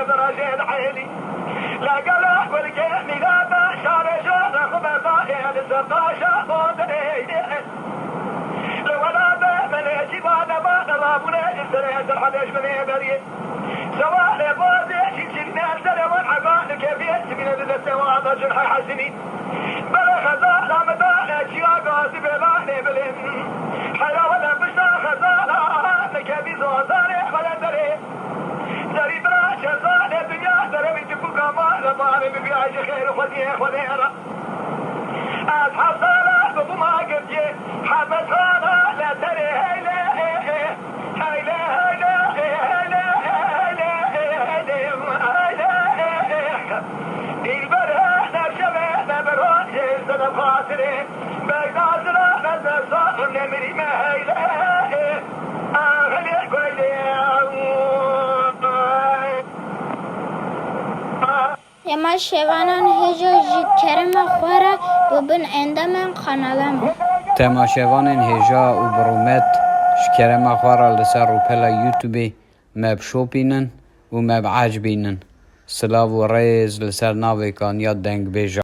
درجة العيلي لا قلع والجهني لا بشار شار خبطائي لسطاشا بودني لولا من جبانا ما نرابنا السرية الحدش من يبري سواء بوزي شلنا السرية والعقان كيف يسمين للسواء جرح حسني بلا خزالة مدانا شيا قاسي بلاني بلين حيا ولا بشتا خزالة نكبي زوزاني ولا دري دري براش زاني الدنيا دري تبقى ما لباني ببيعش خير خذيرا أصحاب صالة بابو ما قرجي حبت هانا لا تري هيلا هيلا هيلا هيلا هيلا البرهة نرشبه نبروح سنة خاطري بقداسنا نزل صاحب نمري ما هيلا أغلي قويلي يما شوانان هجا جي كرم خوارا ببن عندما خانالام تماشاوان هجا و برومت شکرم خوارا لسر روپلا یوتیوبی مب شوپینن و مب عجبینن سلاو و ریز لسر ناوی کان یا دنگ بیجا